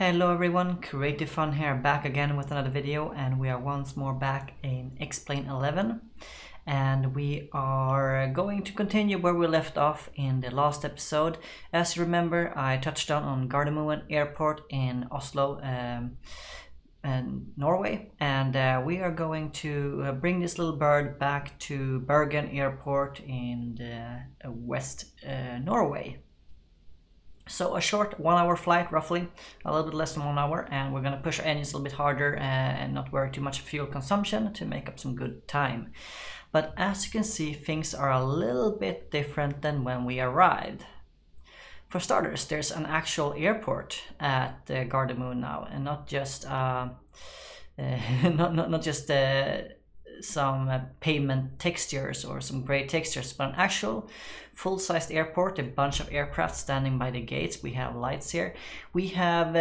Hello everyone, Creative Fun here, back again with another video, and we are once more back in Explain 11, and we are going to continue where we left off in the last episode. As you remember, I touched on Gardermoen Airport in Oslo and Norway, and we are going to bring this little bird back to Bergen Airport in West Norway. So a short 1 hour flight, roughly, a little bit less than 1 hour, and we're going to push our engines a little bit harder and not worry too much fuel consumption to make up some good time. But as you can see, things are a little bit different than when we arrived. For starters, there's an actual airport at Gardermoen now, and not just some pavement textures or some gray textures, but an actual full-sized airport, a bunch of aircraft standing by the gates. We have lights here, we have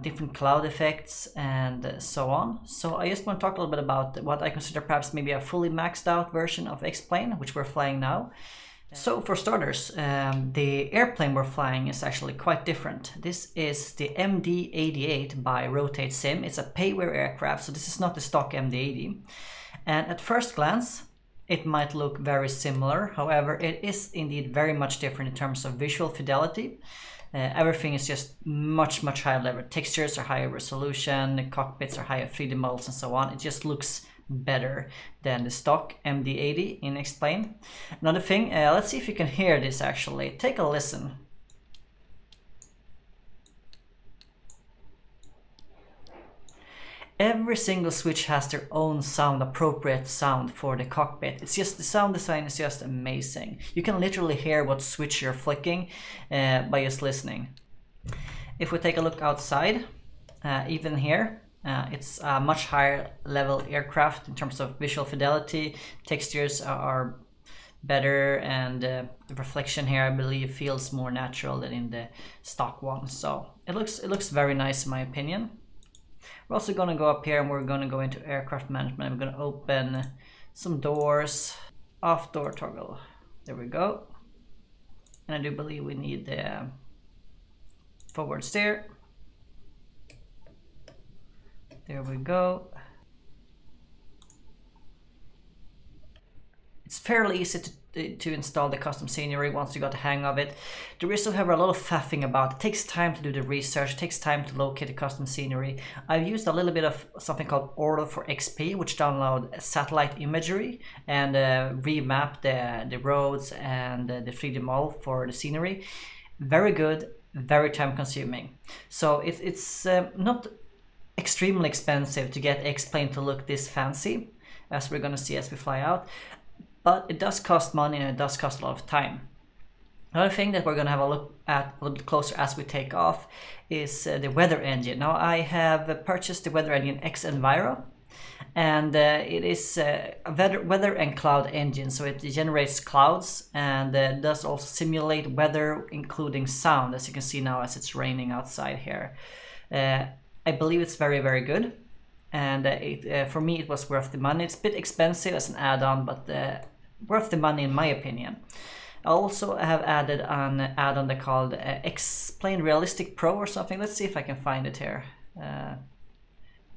different cloud effects and so on. So I just want to talk a little bit about what I consider perhaps maybe a fully maxed out version of X-Plane, which we're flying now. So for starters, the airplane we're flying is actually quite different. This is the MD-88 by Rotate Sim. It's a payware aircraft, so this is not the stock MD-80. And at first glance, it might look very similar. However, it is indeed very much different in terms of visual fidelity. Everything is just much higher level. Textures are higher resolution, the cockpits are higher 3D models and so on. It just looks better than the stock MD-80 in Explain. Another thing, let's see if you can hear this actually. Take a listen. Every single switch has their own sound, appropriate sound for the cockpit. It's just, the sound design is just amazing. You can literally hear what switch you're flicking by just listening. If we take a look outside, even here, it's a much higher level aircraft in terms of visual fidelity. Textures are better, and the reflection here, I believe, feels more natural than in the stock one. So it looks very nice in my opinion. We're also going to go up here and we're going to go into aircraft management. We're going to open some doors, off door toggle. There we go. And I do believe we need the forward steer. There we go. It's fairly easy to install the custom scenery once you got the hang of it. There is, however, a lot of faffing about. It takes time to do the research, it takes time to locate the custom scenery. I've used a little bit of something called Ordo for XP, which download satellite imagery and remap the roads and the 3D model for the scenery. Very good, very time consuming. So it's not extremely expensive to get X-Plane to look this fancy, as we're going to see as we fly out. But it does cost money and it does cost a lot of time. Another thing that we're going to have a look at a little bit closer as we take off is the weather engine. Now I have purchased the weather engine X Enviro, and it is a weather and cloud engine, so it generates clouds and does also simulate weather, including sound, as you can see now as it's raining outside here. I believe it's very good, and for me it was worth the money. It's a bit expensive as an add-on, but worth the money in my opinion. I also have added an add-on they called Explain Realistic Pro or something. Let's see if I can find it here.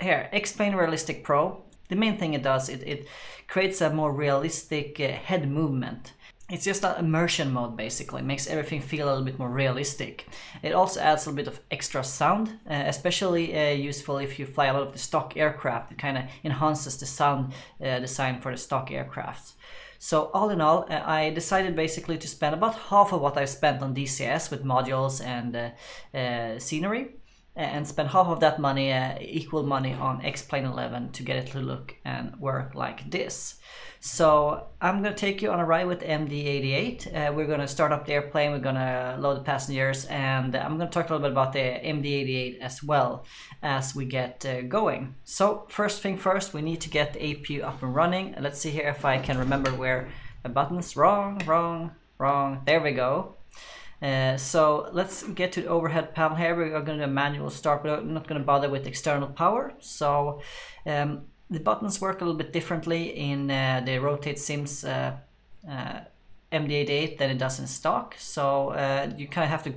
Here, Explain Realistic Pro. The main thing it does, it creates a more realistic head movement. It's just an immersion mode basically. It makes everything feel a little bit more realistic. It also adds a little bit of extra sound, especially useful if you fly a lot of the stock aircraft. It kind of enhances the sound design for the stock aircrafts. So all in all, I decided basically to spend about half of what I spent on DCS with modules and scenery, and spend half of that money, equal money, on X-Plane 11 to get it to look and work like this. So I'm going to take you on a ride with MD-88. We're going to start up the airplane, we're going to load the passengers, and I'm going to talk a little bit about the MD-88 as well as we get going. So first thing first, we need to get the APU up and running. Let's see here if I can remember where the buttons. Wrong. There we go. So let's get to the overhead panel here. We're going to do a manual start, but I'm not going to bother with external power. So the buttons work a little bit differently in the Rotate Sims MD-88 than it does in stock. So you kind of have to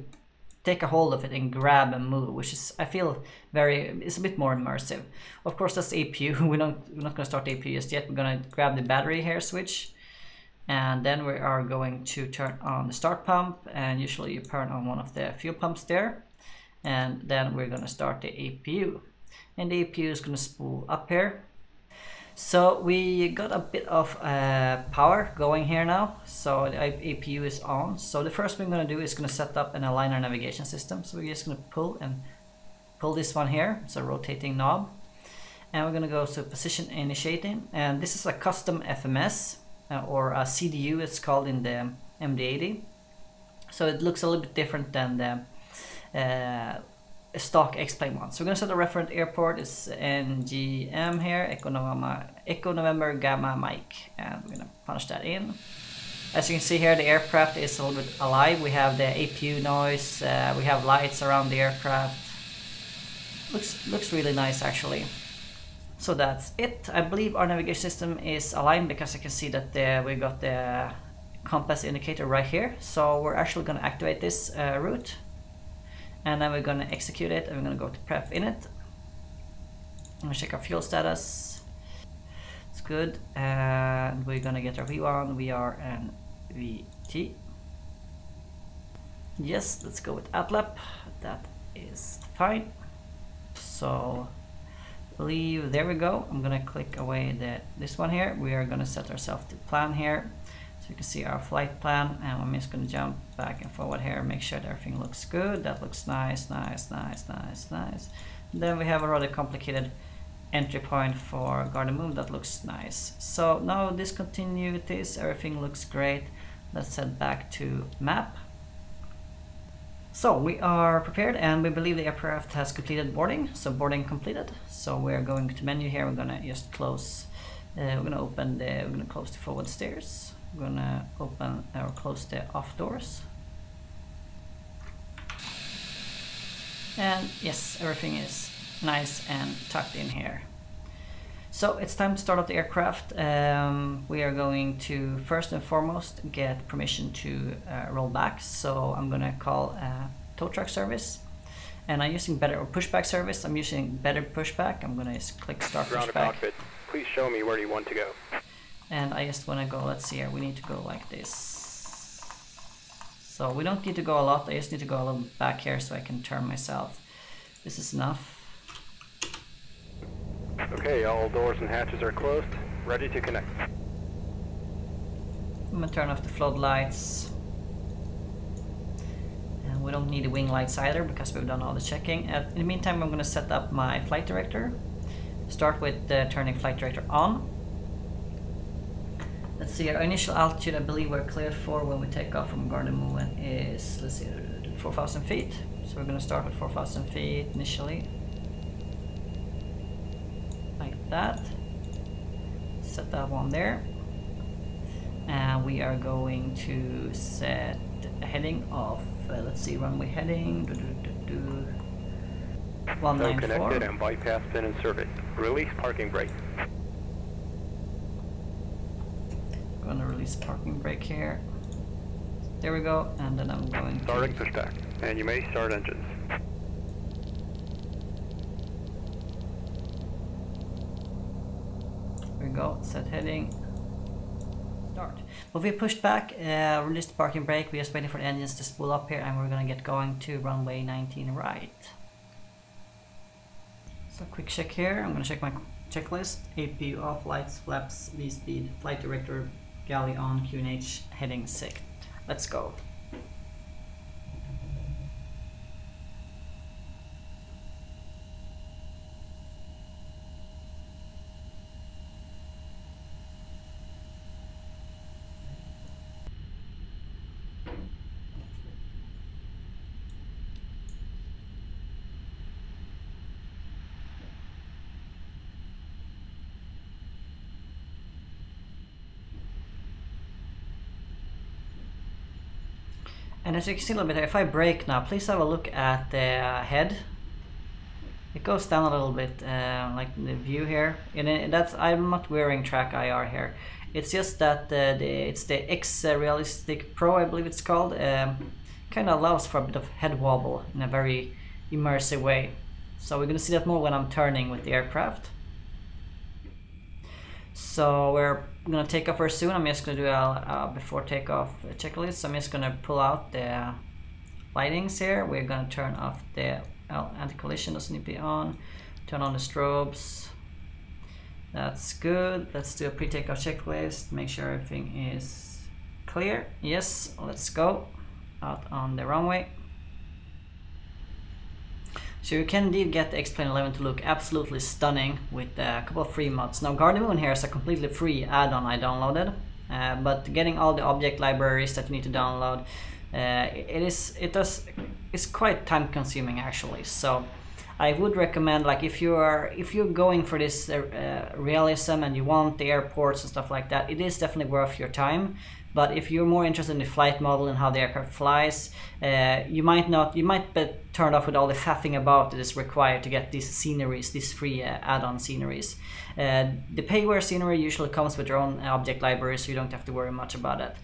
take a hold of it and grab and move, which is, I feel, it's a bit more immersive. Of course, that's the APU. We're not going to start the APU just yet. We're going to grab the battery here switch, and then we are going to turn on the start pump, and usually you turn on one of the fuel pumps there, and then we're going to start the APU, and the APU is going to spool up here. So we got a bit of power going here now, so the APU is on. So the first thing we're going to do is going to set up and align our navigation system. So we're just going to pull this one here, it's a rotating knob, and we're going to go to position initiating, and this is a custom FMS or a CDU it's called in the MD80. So it looks a little bit different than the stock X-Plane one. So we're going to set the reference airport is ENGM here, Echo November Gamma Mike, and we're going to punch that in. As you can see here, the aircraft is a little bit alive. We have the APU noise, we have lights around the aircraft. Looks really nice actually. So that's it. I believe our navigation system is aligned because I can see that we got the compass indicator right here. So we're actually going to activate this route. And then we're going to execute it, and we're going to go to pref init. I'm going to check our fuel status. It's good. And we're going to get our V1, VR, and VT. Yes, let's go with ATLAP. That is fine. So, there we go. I'm going to click away this one here. We are going to set ourselves to plan here. You can see our flight plan, and I'm just going to jump back and forward here, make sure that everything looks good. That looks nice. Then we have a rather complicated entry point for Garden Moon. That looks nice. So now discontinue this, everything looks great. Let's head back to map. So we are prepared, and we believe the aircraft has completed boarding. So boarding completed. So we're going to menu here. We're going to just close. We're going to close the forward stairs. We're gonna open or close the off doors. And yes, everything is nice and tucked in here. So it's time to start up the aircraft. We are going to first and foremost get permission to roll back. So I'm gonna call tow truck service. And I'm using pushback service. I'm using better pushback. I'm gonna just click start pushback. Outfit. Please show me where you want to go. And I just want to go, let's see here, we need to go like this. So we don't need to go a lot, I just need to go a little back here so I can turn myself. This is enough. Okay, all doors and hatches are closed, ready to connect. I'm going to turn off the floodlights. And we don't need the wing lights either because we've done all the checking. In the meantime, I'm going to set up my flight director. Start with turning flight director on. Let's see, our initial altitude, I believe we're cleared for when we take off from Garden Moon is, let's see, 4,000 feet. So we're going to start with 4,000 feet initially. Like that. Set that one there. And we are going to set a heading of, let's see, runway heading, 194. Connected and bypass pin and service. Release parking brake. Going to release parking brake here. There we go, and then I'm going starting pushback, and you may start engines. There we go, set heading. Start. But we pushed back, released the parking brake. We're just waiting for the engines to spool up here, and we're going to get going to runway 19 right. So quick check here. I'm going to check my checklist. APU off, lights, flaps, V-speed, flight director, galley on, QNH, heading SICT. Let's go. And as you can see a little bit here, if I brake now, please have a look at the head. It goes down a little bit, like the view here. And that's, I'm not wearing track IR here. It's just that it's the X Realistic Pro, I believe it's called. kind of allows for a bit of head wobble in a very immersive way. So we're going to see that more when I'm turning with the aircraft. So we're going to take off very soon. I'm just going to do a before takeoff checklist. So I'm just going to pull out the lightings here. We're going to turn off the anti-collision, doesn't need to be on. Turn on the strobes. That's good. Let's do a pre-takeoff checklist. Make sure everything is clear. Yes, let's go out on the runway. So you can indeed get the X-Plane 11 to look absolutely stunning with a couple of free mods. Now Guardian Moon here is a completely free add-on I downloaded, but getting all the object libraries that you need to download, it's quite time consuming actually. So I would recommend, like, if you're going for this realism and you want the airports and stuff like that, it is definitely worth your time. But if you're more interested in the flight model and how the aircraft flies, you might be turned off with all the faffing about that is required to get these sceneries, these free add-on sceneries. The payware scenery usually comes with your own object library, so you don't have to worry much about it.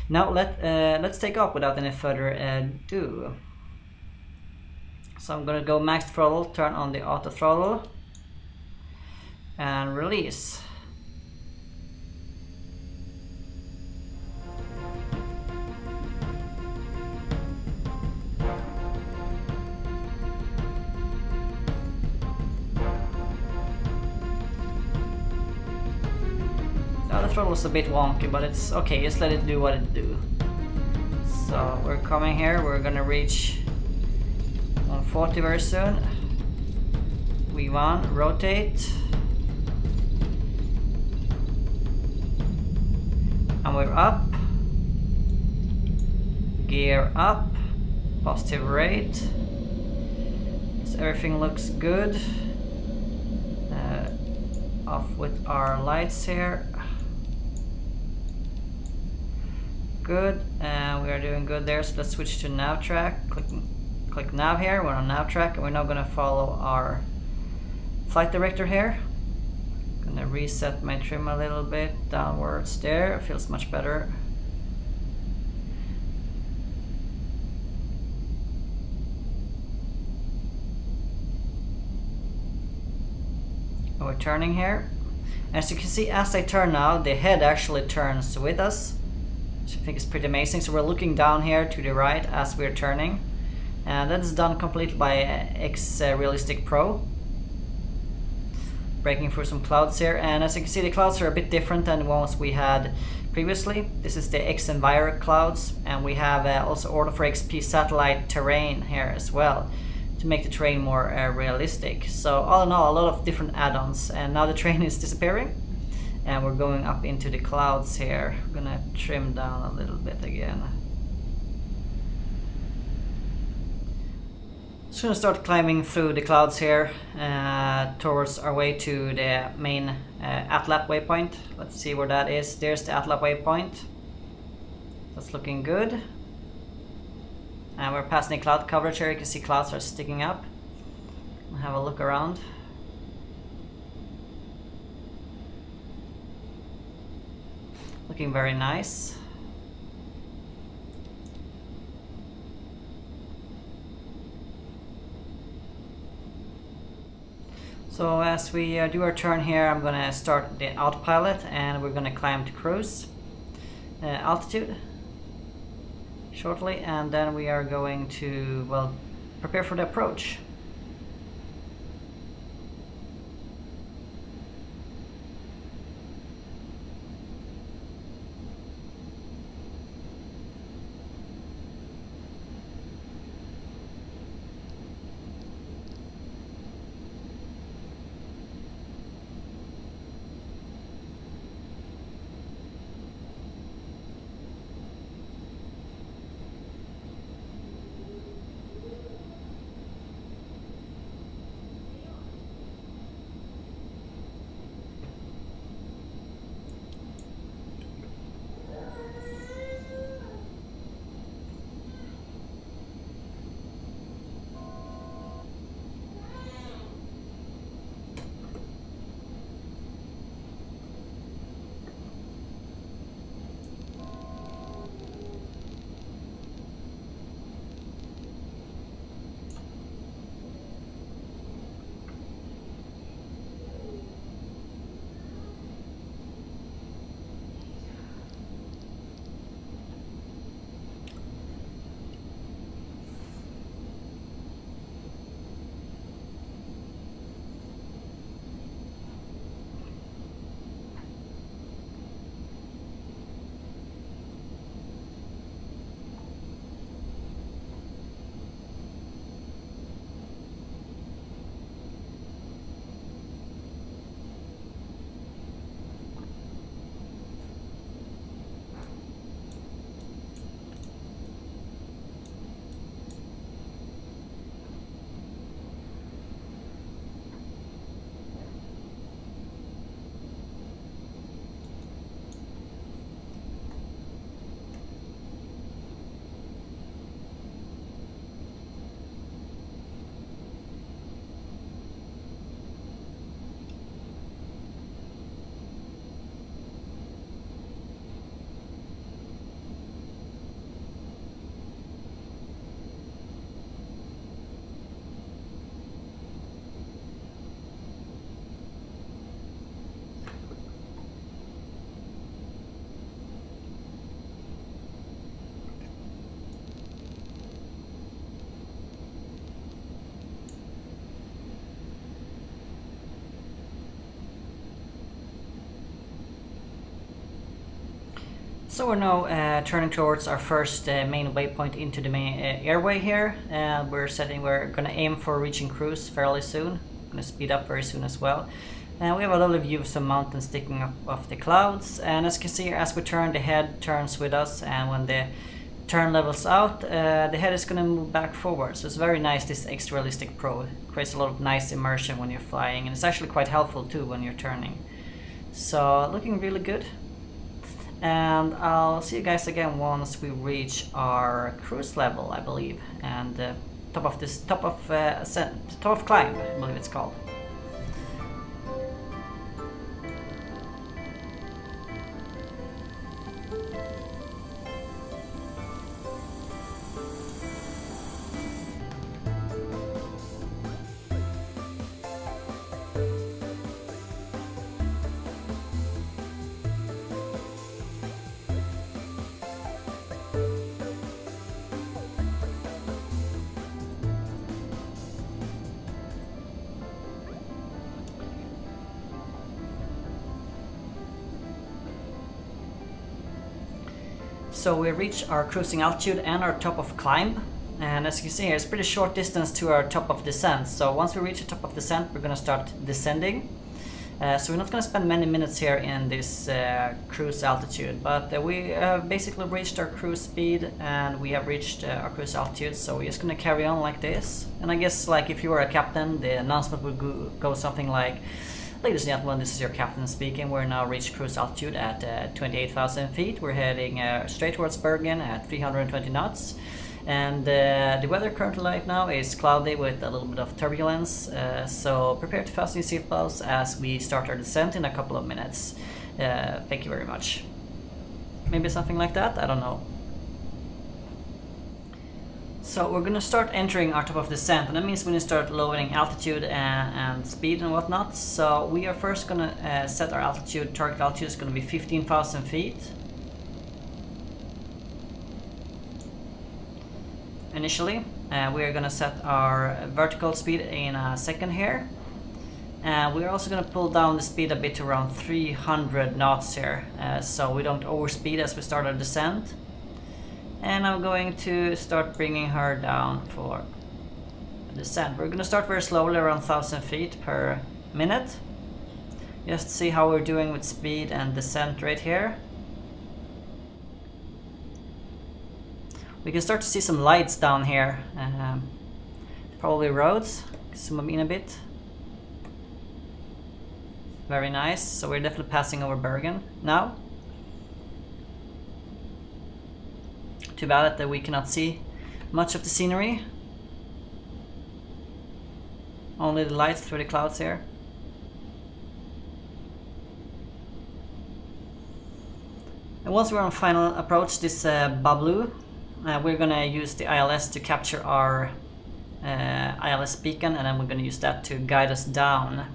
Now let's take off without any further ado. So I'm gonna go max throttle, turn on the auto throttle, and release. The throttle is a bit wonky, but it's okay, just let it do what it do. So we're coming here, we're gonna reach 140 very soon. V1, rotate. And we're up. Gear up. Positive rate. So everything looks good. Off with our lights here. Good, and we are doing good there. So let's switch to nav track. Click nav here. We're on nav track, and we're now going to follow our flight director here. Gonna reset my trim a little bit downwards there. It feels much better. We're turning here. As you can see, as I turn now, the head actually turns with us, which I think is pretty amazing. So we're looking down here to the right as we're turning, and that is done completely by X Realistic Pro. Breaking through some clouds here, and as you can see, the clouds are a bit different than the ones we had previously. This is the ENBR clouds, and we have also ordered for XP satellite terrain here as well, to make the terrain more realistic. So all in all, a lot of different add-ons, and now the terrain is disappearing and we're going up into the clouds here. I'm gonna trim down a little bit again. Just gonna start climbing through the clouds here towards our way to the main ATLAP waypoint. Let's see where that is. There's the ATLAP waypoint. That's looking good. And we're passing the cloud coverage here. You can see clouds are sticking up. We'll have a look around. Looking very nice. So as we do our turn here, I'm going to start the autopilot and we're going to climb to cruise altitude shortly, and then we are going to, well, prepare for the approach. So we're now turning towards our first main waypoint into the main airway here. We're gonna aim for reaching cruise fairly soon. Gonna speed up very soon as well. And we have a lovely view of some mountains sticking up off the clouds. And as you can see here, as we turn, the head turns with us, and when the turn levels out, the head is gonna move back forward. So it's very nice, this extra realistic pro. It creates a lot of nice immersion when you're flying, and it's actually quite helpful too when you're turning. So looking really good. And I'll see you guys again once we reach our cruise level, I believe, and top of climb, I believe it's called. So we reach our cruising altitude and our top of climb, and as you can see here, it's pretty short distance to our top of descent. So once we reach the top of descent, we're going to start descending. So we're not going to spend many minutes here in this cruise altitude, but we have basically reached our cruise speed and we have reached our cruise altitude. So we're just going to carry on like this. And I guess like if you were a captain, the announcement would go something like, "Ladies and gentlemen, this is your captain speaking. We're now reached cruise altitude at 28,000 feet. We're heading straight towards Bergen at 320 knots. And the weather currently right now is cloudy with a little bit of turbulence. So prepare to fasten your seatbelts as we start our descent in a couple of minutes. Thank you very much." Maybe something like that? I don't know. So we're going to start entering our top of descent, and that means we're going to start lowering altitude and speed and whatnot. So we are first going to set our altitude. Target altitude is going to be 15,000 feet. Initially, we are going to set our vertical speed in a second here. And we're also going to pull down the speed a bit to around 300 knots here, so we don't overspeed as we start our descent. And I'm going to start bringing her down for descent. We're going to start very slowly, around 1,000 feet per minute. Just see how we're doing with speed and descent right here. We can start to see some lights down here. Probably roads. Zoom in a bit. Very nice. So we're definitely passing over Bergen now. Too bad that we cannot see much of the scenery. Only the lights through the clouds here. And once we're on final approach, this Bablu, we're gonna use the ILS to capture our ILS beacon, and then we're gonna use that to guide us down.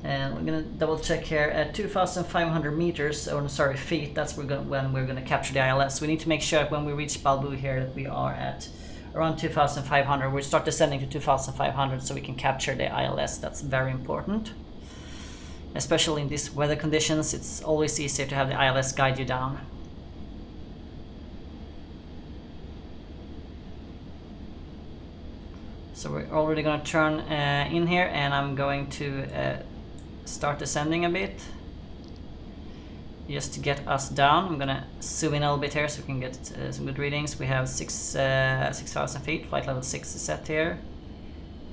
And we're gonna double check here at 2,500 meters, or sorry, feet. That's when we're gonna capture the ILS. We need to make sure when we reach Balbu here that we are at around 2,500. We'll start descending to 2,500 so we can capture the ILS. That's very important, especially in these weather conditions. It's always easier to have the ILS guide you down. So we're already gonna turn in here, and I'm going to start descending a bit just to get us down. I'm gonna zoom in a little bit here so we can get some good readings. We have 6,000 feet, flight level 6 is set here,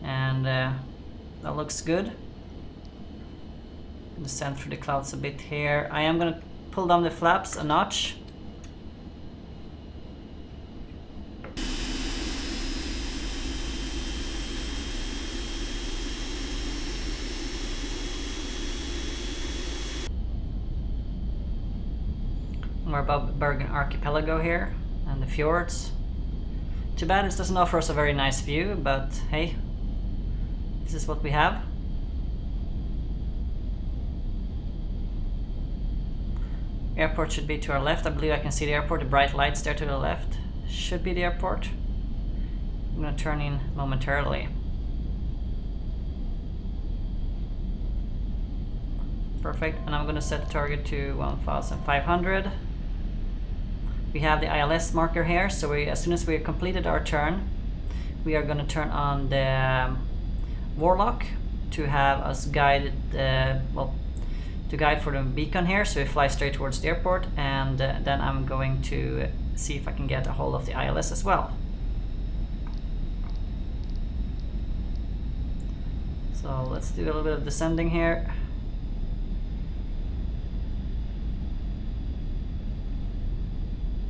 and that looks good. Descend through the clouds a bit here. I am gonna pull down the flaps a notch. We're above Bergen Archipelago here and the fjords. Too bad it doesn't offer us a very nice view, but hey, this is what we have. Airport should be to our left. I believe I can see the airport. The bright lights there to the left should be the airport. I'm gonna turn in momentarily. Perfect, and I'm gonna set the target to 1,500. we have the ILS marker here, so as soon as we completed our turn, we are going to turn on the Warlock to have us guided, to guide for the beacon here, so we fly straight towards the airport, and then I'm going to see if I can get a hold of the ILS as well. So let's do a little bit of descending here.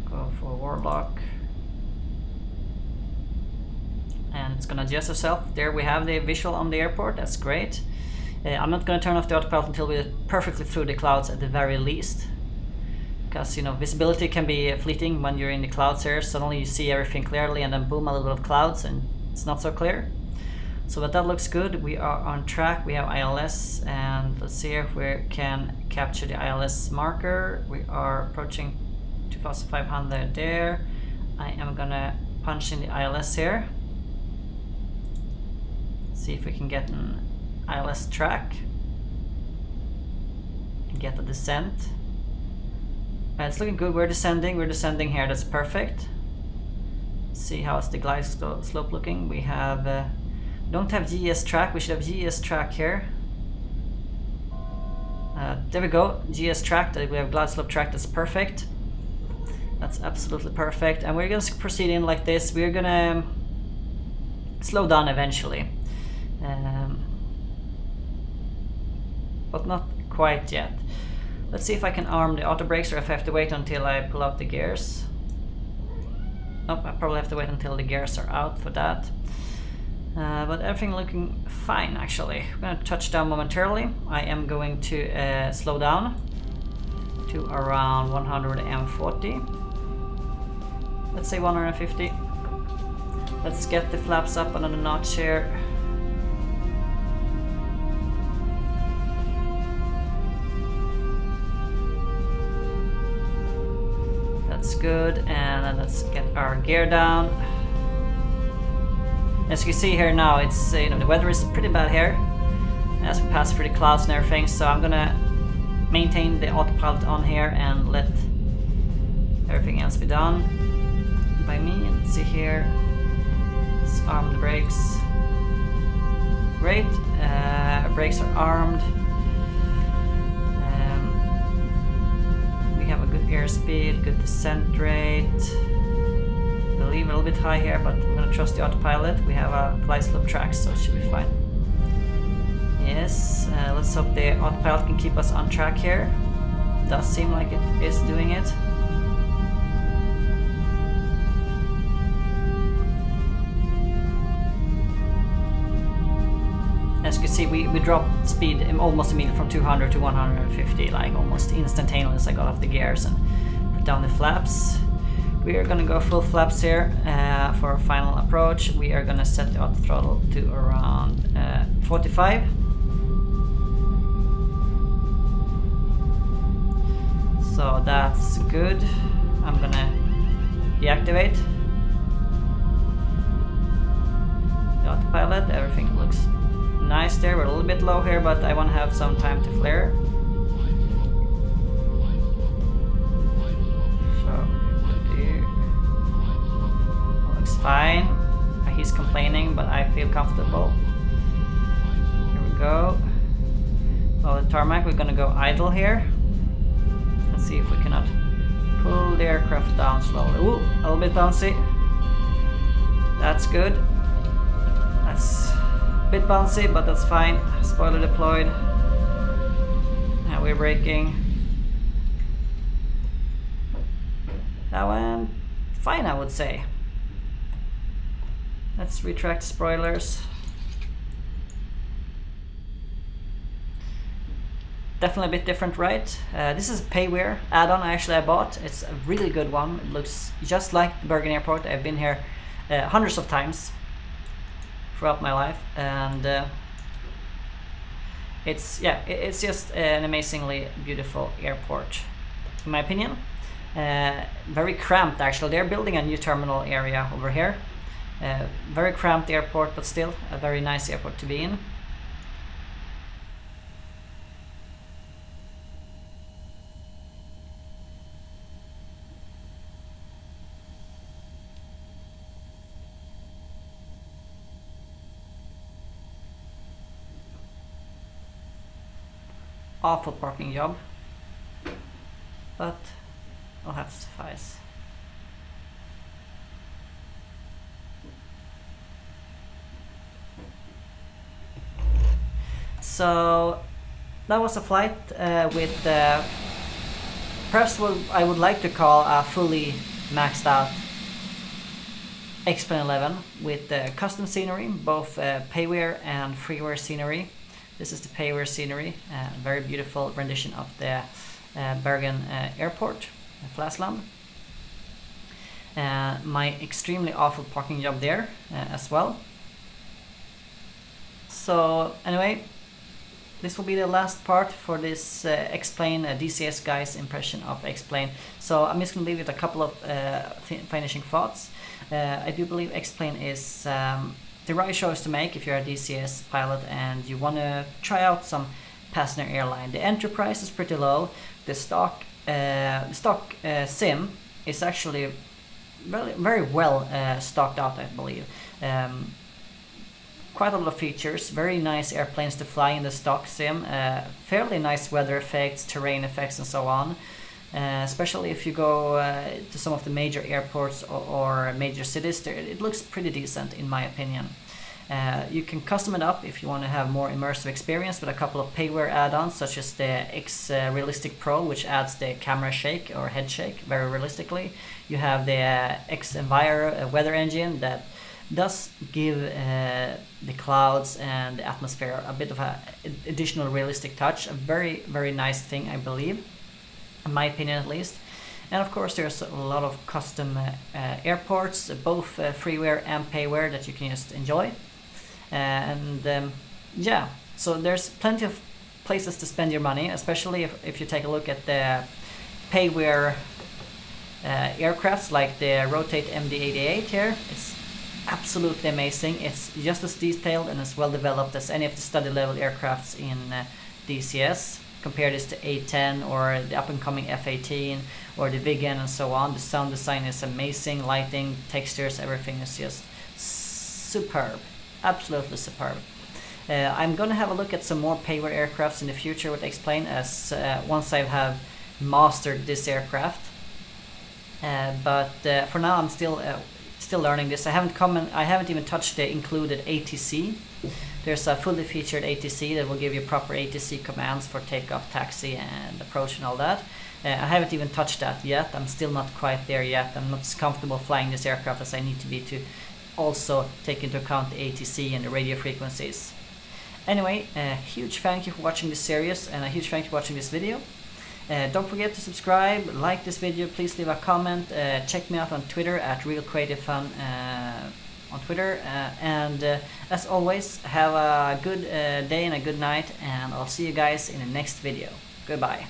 Go for Warlock. And it's gonna adjust itself. There we have the visual on the airport, that's great. I'm not gonna turn off the autopilot until we're perfectly through the clouds at the very least. Because, you know, visibility can be fleeting when you're in the clouds here. Suddenly you see everything clearly and then boom, a little bit of clouds and it's not so clear. So but that looks good, we are on track, we have ILS, and let's see if we can capture the ILS marker. We are approaching 2500 there. I am gonna punch in the ILS here. See if we can get an ILS track and get a descent. It's looking good, we're descending here, that's perfect. Let's see how's the glide slope looking. We have don't have GS track, we should have GS track here. There we go, GS track, we have glide slope track, that's perfect. That's absolutely perfect, and we're gonna proceed in like this. We're gonna slow down eventually, but not quite yet. Let's see if I can arm the auto brakes or if I have to wait until I pull out the gears. Nope, I probably have to wait until the gears are out for that. But everything looking fine actually. We're going to touch down momentarily. I am going to slow down to around 140. Let's say 150. Let's get the flaps up another notch here. That's good, and then let's get our gear down. As you can see here now, it's you know, the weather is pretty bad here as we pass through the clouds and everything, so I'm gonna maintain the autopilot on here and let everything else be done by me. Let's see here, let's arm the brakes. Great, brakes are armed. We have a good airspeed, good descent rate. We'll leave a little bit high here, but I'm gonna trust the autopilot. We have a glide slope track, so it should be fine. Yes, let's hope the autopilot can keep us on track here. Does seem like it is doing it. As you can see, we dropped speed almost immediately from 200 to 150, like almost instantaneously. I got off the gears and put down the flaps. We are going to go full flaps here for our final approach. We are going to set the auto throttle to around 45. So that's good. I'm going to deactivate the autopilot. Everything looks nice there. We're a little bit low here, but I want to have some time to flare. Fine. He's complaining, but I feel comfortable. Here we go. Well, the tarmac, we're gonna go idle here. Let's see if we cannot pull the aircraft down slowly. Ooh, a little bit bouncy. That's good. That's a bit bouncy, but that's fine. Spoiler deployed. Now we're braking. That went fine, I would say. Let's retract the spoilers. Definitely a bit different, right? This is a freeware add-on I bought. It's a really good one. It looks just like Bergen Airport. I've been here hundreds of times throughout my life, and it's just an amazingly beautiful airport, in my opinion. Very cramped actually. They're building a new terminal area over here. Very cramped airport, but still a very nice airport to be in. awful parking job, but I'll have to suffice. So that was a flight with perhaps what I would like to call a fully maxed out X-Plane 11 with custom scenery, both payware and freeware scenery. This is the payware scenery, very beautiful rendition of the Bergen airport, Flasland. My extremely awful parking job there as well. So anyway, this will be the last part for this X-Plane DCS guy's impression of X-Plane. So I'm just going to leave it a couple of finishing thoughts. I do believe X-Plane is the right choice to make if you're a DCS pilot and you want to try out some passenger airline. The entry price is pretty low. The stock sim is actually very well stocked out, I believe. Quite a lot of features, very nice airplanes to fly in the stock sim, fairly nice weather effects, terrain effects and so on. Especially if you go to some of the major airports or major cities, it looks pretty decent in my opinion. You can custom it up if you want to have more immersive experience with a couple of payware add-ons such as the X Realistic Pro, which adds the camera shake or head shake very realistically. You have the ENBR weather engine that does give the clouds and the atmosphere a bit of an additional realistic touch. A very nice thing, I believe, in my opinion at least. And of course there's a lot of custom airports, both freeware and payware, that you can just enjoy. Yeah, so there's plenty of places to spend your money, especially if you take a look at the payware aircrafts like the Rotate MD-88 here. It's absolutely amazing. It's just as detailed and as well developed as any of the study level aircrafts in DCS. Compare this to A10 or the up and coming F-18 or the Viggen and so on. The sound design is amazing, lighting, textures, everything is just superb, absolutely superb. I'm gonna have a look at some more payware aircrafts in the future with X-Plane as once I have mastered this aircraft. But for now I'm still learning this. I haven't even touched the included ATC. There's a fully featured ATC that will give you proper ATC commands for takeoff, taxi and approach and all that. I haven't even touched that yet. I'm still not quite there yet. I'm not as comfortable flying this aircraft as I need to be to also take into account the ATC and the radio frequencies. Anyway, a huge thank you for watching this series and a huge thank you for watching this video. Don't forget to subscribe, like this video, please leave a comment, check me out on Twitter at RealCreativeFun on Twitter, and as always, have a good day and a good night, and I'll see you guys in the next video. Goodbye.